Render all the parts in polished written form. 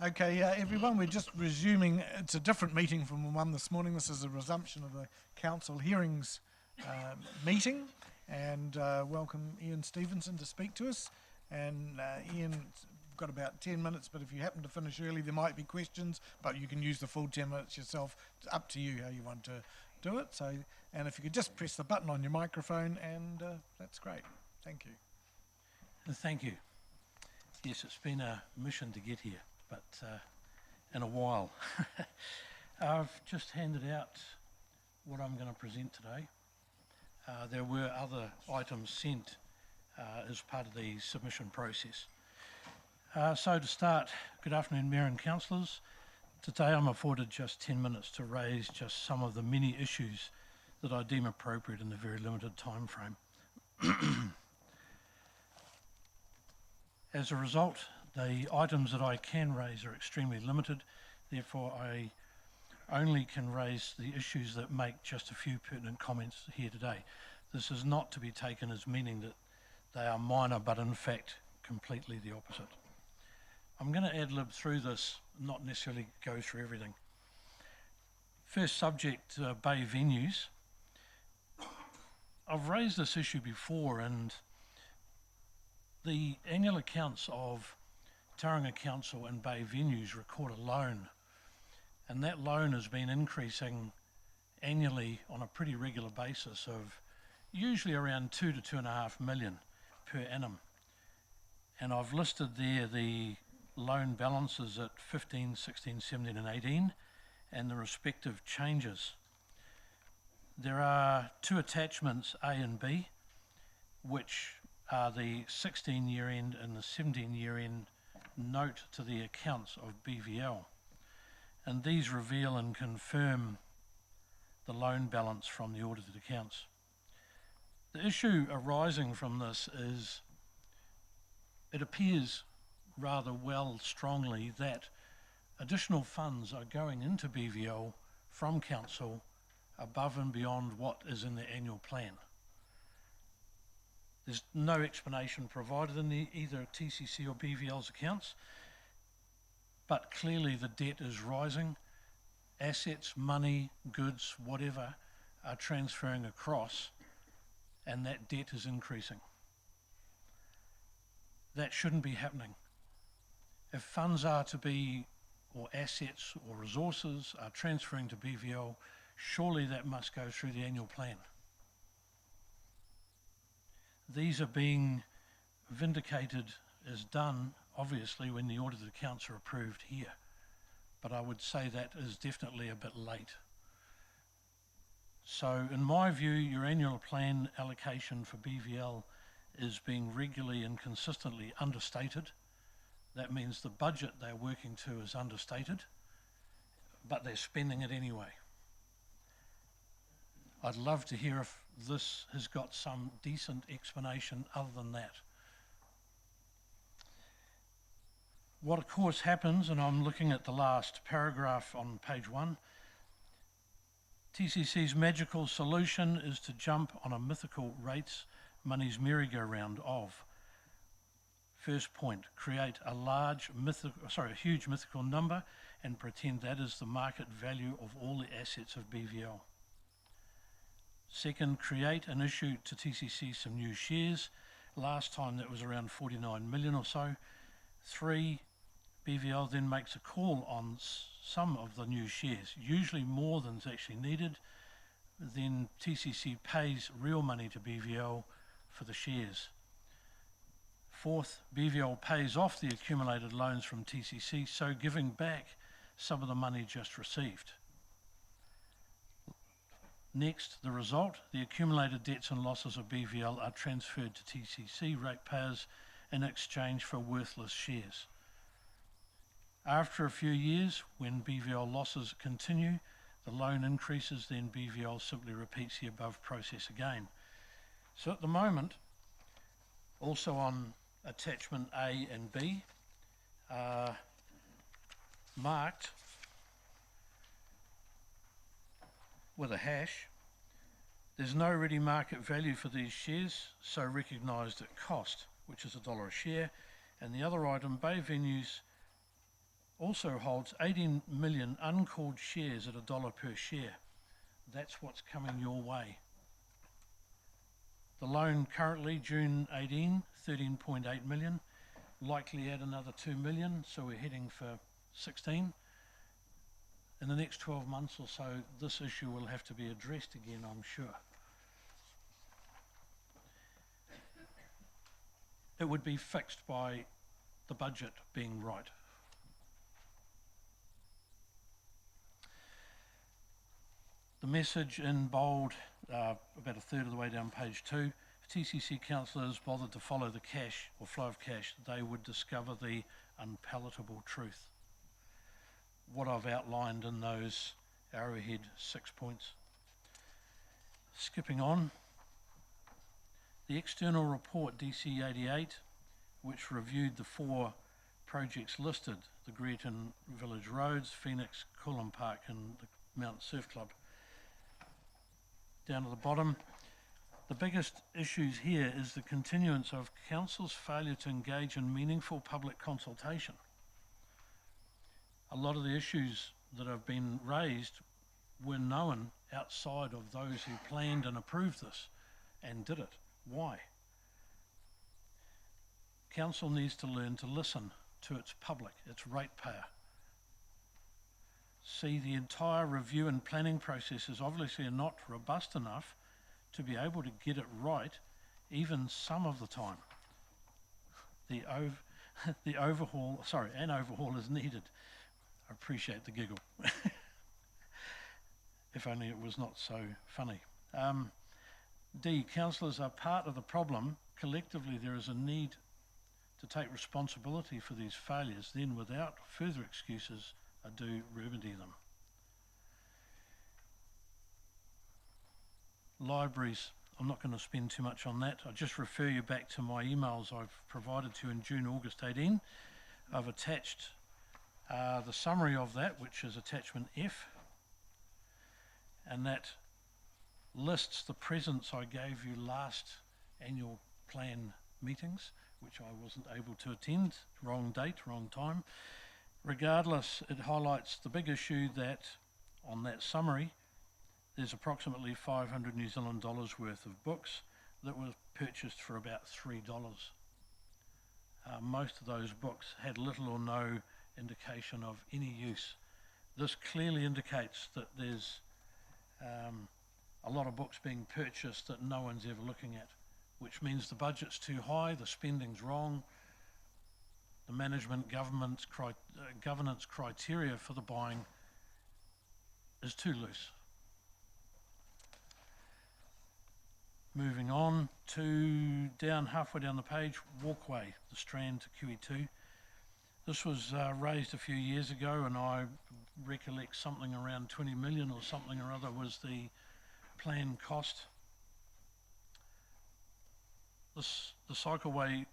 Okay, everyone, we're just resuming. It's a different meeting from the one this morning. This is a resumption of the council hearings meeting, and welcome Ian Stevenson to speak to us. And Ian's got about 10 minutes, but if you happen to finish early, there might be questions, but you can use the full 10 minutes yourself. It's up to you how you want to do it. So, and if you could just press the button on your microphone, and that's great. Thank you. Thank you. Yes, it's been a mission to get here, but in a while. I've just handed out what I'm going to present today. There were other items sent as part of the submission process. So to start, good afternoon, Mayor and Councillors. Today I'm afforded just 10 minutes to raise just some of the many issues that I deem appropriate in the very limited time frame. As a result, the items that I can raise are extremely limited, therefore I only can raise the issues that make just a few pertinent comments here today. This is not to be taken as meaning that they are minor, but in fact completely the opposite. I'm going to ad-lib through this, not necessarily go through everything. First subject, bay venues. I've raised this issue before, and the annual accounts of Tauranga Council and Bay Venues record a loan, and that loan has been increasing annually on a pretty regular basis of usually around 2 to 2.5 million per annum. And I've listed there the loan balances at 15, 16, 17 and 18 and the respective changes. There are two attachments, A and B, which are the 16-year end and the 17-year end note to the accounts of BVL. And these reveal and confirm the loan balance from the audited accounts. The issue arising from this is it appears rather strongly that additional funds are going into BVL from Council above and beyond what is in the annual plan. There's no explanation provided in either TCC or BVL's accounts, but clearly the debt is rising. Assets, money, goods, whatever, are transferring across, and that debt is increasing. That shouldn't be happening. If funds are to be, or assets or resources are transferring to BVL, surely that must go through the annual plan. These are being vindicated as done, obviously, when the audited accounts are approved here. But I would say that is definitely a bit late. So in my view, your annual plan allocation for BVL is being regularly and consistently understated. That means the budget they're working to is understated, but they're spending it anyway. I'd love to hear if this has got some decent explanation other than that. What of course happens, and I'm looking at the last paragraph on page 1, TCC's magical solution is to jump on a mythical rates money's merry-go-round of. First point, create a huge mythical number and pretend that is the market value of all the assets of BVL. Second, create and issue to TCC some new shares. Last time that was around 49 million or so. 3, BVL then makes a call on some of the new shares, usually more than is actually needed. Then TCC pays real money to BVL for the shares. Fourth, BVL pays off the accumulated loans from TCC, so giving back some of the money just received. Next, the result, the accumulated debts and losses of BVL are transferred to TCC ratepayers in exchange for worthless shares. After a few years, when BVL losses continue, the loan increases, then BVL simply repeats the above process again. So at the moment, also on attachment A and B, marked with a hash. There's no ready market value for these shares, so recognised at cost, which is $1 a share. And the other item, Bay Venues also holds 18 million uncalled shares at $1 per share. That's what's coming your way. The loan currently, June 18, 13.8 million, likely add another 2 million, so we're heading for 16. In the next 12 months or so, this issue will have to be addressed again, I'm sure. It would be fixed by the budget being right. The message in bold, about a third of the way down page 2, if TCC councillors bothered to follow the cash or flow of cash, they would discover the unpalatable truth. What I've outlined in those arrowhead 6 points. Skipping on, the external report DC 88, which reviewed the 4 projects listed, the Greerton Village Roads, Phoenix, Coolum Park and the Mount Surf Club. Down at the bottom, the biggest issues here is the continuance of council's failure to engage in meaningful public consultation. A lot of the issues that have been raised were known outside of those who planned and approved this and did it. Why? Council needs to learn to listen to its public, its ratepayer. See, the entire review and planning process is obviously not robust enough to be able to get it right even some of the time. An overhaul is needed. I appreciate the giggle. If only it was not so funny. D, councillors are part of the problem. Collectively, there is a need to take responsibility for these failures, then without further excuses, do remedy them. Libraries, I'm not going to spend too much on that. I'll just refer you back to my emails I've provided to you in June, August 18. I've attached the summary of that, which is attachment F, and that lists the presents I gave you last annual plan meetings, which I wasn't able to attend. Wrong date, wrong time. Regardless, it highlights the big issue that on that summary there's approximately 500 New Zealand dollars worth of books that were purchased for about $3. Most of those books had little or no indication of any use. This clearly indicates that there's a lot of books being purchased that no one's ever looking at, which means the budget's too high, the spending's wrong, the management governance criteria for the buying is too loose. Moving on to down halfway down the page, walkway, the Strand to QE2. This was raised a few years ago, and I recollect something around 20 million or something or other was the planned cost. The cycleway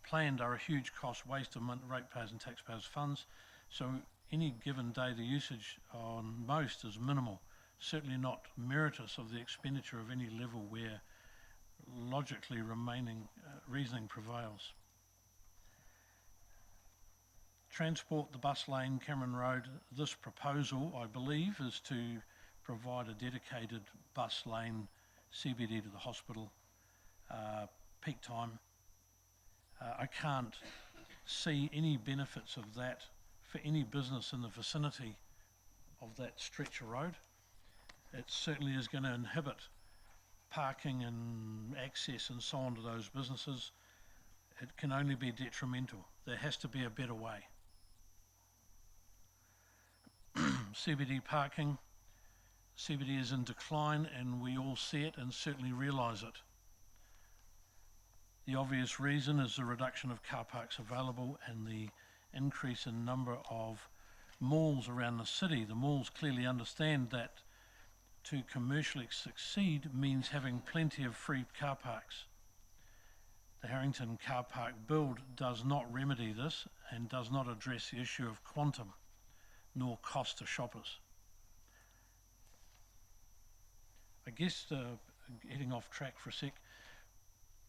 planned are a huge cost, waste of ratepayers and taxpayers' funds, so any given day the usage on most is minimal, certainly not meritorious of the expenditure of any level where logically reasoning prevails. Transport, the bus lane, Cameron Road. This proposal, I believe, is to provide a dedicated bus lane CBD to the hospital, peak time. I can't see any benefits of that for any business in the vicinity of that stretch of road. It certainly is going to inhibit parking and access and so on to those businesses. It can only be detrimental. There has to be a better way. CBD parking. CBD is in decline and we all see it and certainly realise it. The obvious reason is the reduction of car parks available and the increase in number of malls around the city. The malls clearly understand that to commercially succeed means having plenty of free car parks. The Harrington car park build does not remedy this and does not address the issue of quantum nor cost to shoppers. I guess heading off track for a sec,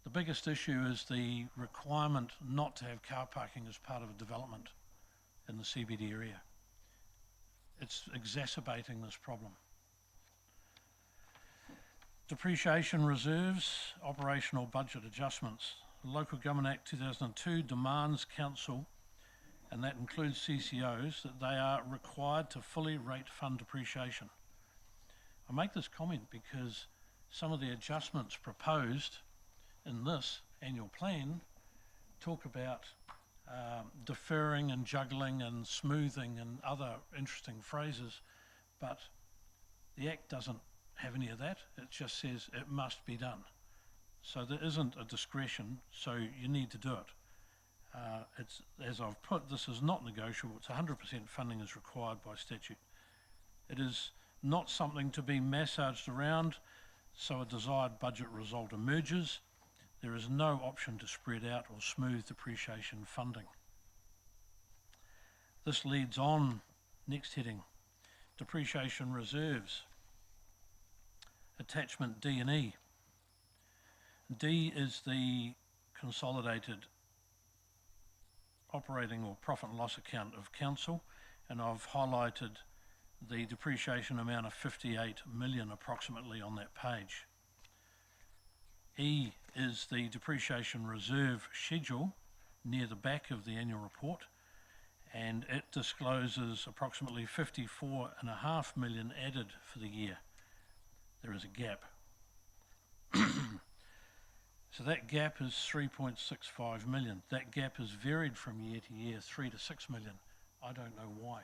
the biggest issue is the requirement not to have car parking as part of a development. in the CBD area. It's exacerbating this problem. Depreciation reserves, operational budget adjustments. The Local Government Act 2002 demands council, and that includes CCOs, that they are required to fully rate fund depreciation. I make this comment because some of the adjustments proposed in this annual plan talk about deferring and juggling and smoothing and other interesting phrases, but the Act doesn't have any of that. It just says it must be done. So there isn't a discretion, so you need to do it. It's, as I've put, this is not negotiable. It's 100% funding is required by statute. It is not something to be massaged around so a desired budget result emerges. There is no option to spread out or smooth depreciation funding. This leads on, next heading, depreciation reserves. Attachment D and E. D is the consolidated operating or profit and loss account of council, and I've highlighted the depreciation amount of 58 million approximately on that page. E is the depreciation reserve schedule near the back of the annual report, and it discloses approximately 54.5 million added for the year. There is a gap. So that gap is 3.65 million. That gap has varied from year to year, 3 to 6 million. I don't know why.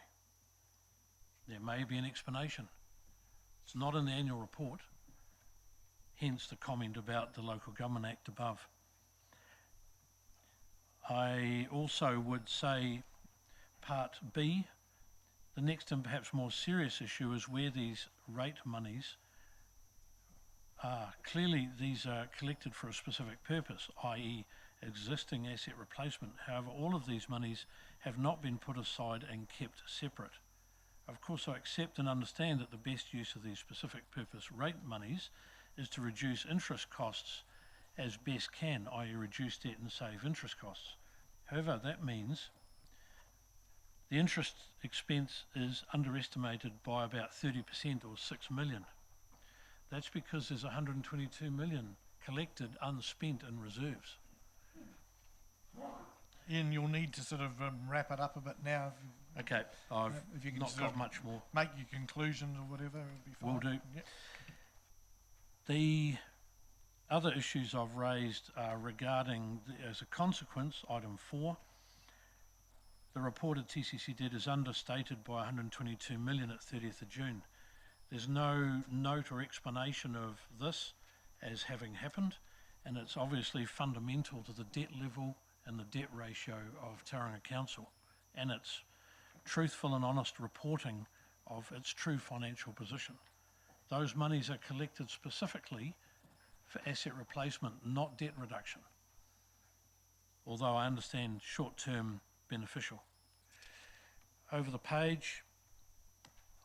There may be an explanation. It's not in the annual report, hence the comment about the Local Government Act above. I also would say part B, the next and perhaps more serious issue is where these rate monies are. Clearly these are collected for a specific purpose, i.e. existing asset replacement. However, all of these monies have not been put aside and kept separate. Of course, I accept and understand that the best use of these specific purpose rate monies is to reduce interest costs as best can, i.e. reduce debt and save interest costs. However, that means the interest expense is underestimated by about 30% or 6 million. That's because there's 122 million collected unspent in reserves. Ian, you'll need to sort of wrap it up a bit now. Okay, I've If you can not sort got of much more. make your conclusions or whatever, it'll be fine. Will do. Yep. The other issues I've raised are regarding, as a consequence, item 4, the reported TCC debt is understated by 122 million at 30th of June. There's no note or explanation of this as having happened, and it's obviously fundamental to the debt level and the debt ratio of Tauranga Council, and its truthful and honest reporting of its true financial position. Those monies are collected specifically for asset replacement, not debt reduction, although I understand short-term beneficial. Over the page,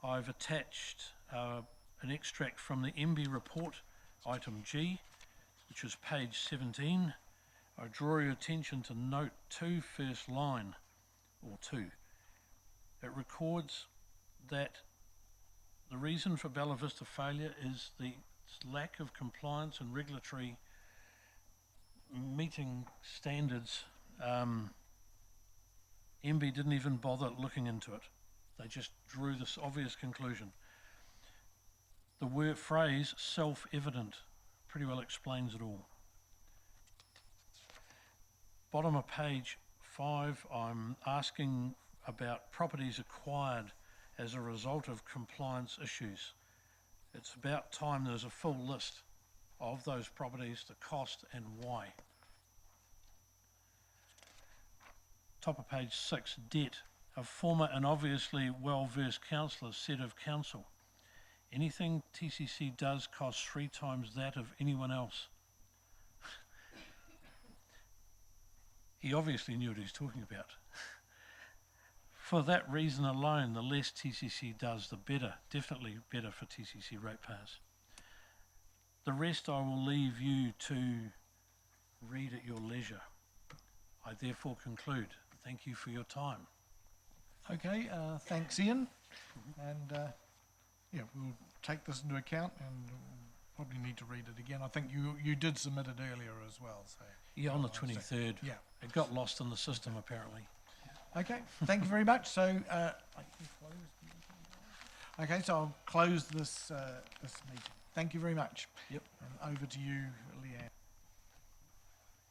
I've attached an extract from the MB report, item G, which is page 17. I draw your attention to note 2, first line, or 2. It records that the reason for Bella Vista failure is the lack of compliance and regulatory meeting standards. MB didn't even bother looking into it. They just drew this obvious conclusion. The word phrase self-evident pretty well explains it all. Bottom of page 5, I'm asking about properties acquired as a result of compliance issues. It's about time there's a full list of those properties, the cost and why. Top of page 6, debt. A former and obviously well-versed councillor said of council, anything TCC does costs 3 times that of anyone else. He obviously knew what he was talking about. For that reason alone, the less TCC does, the better. Definitely better for TCC ratepayers. The rest I will leave you to read at your leisure. I therefore conclude. Thank you for your time. Okay, thanks, Ian. And yeah, we'll take this into account and we'll probably need to read it again. I think you did submit it earlier as well. So Yeah, on the so- 23rd. yeah. It got lost in the system apparently. Okay, thank you very much. So, okay, so I'll close this meeting. Thank you very much. Yep. And over to you,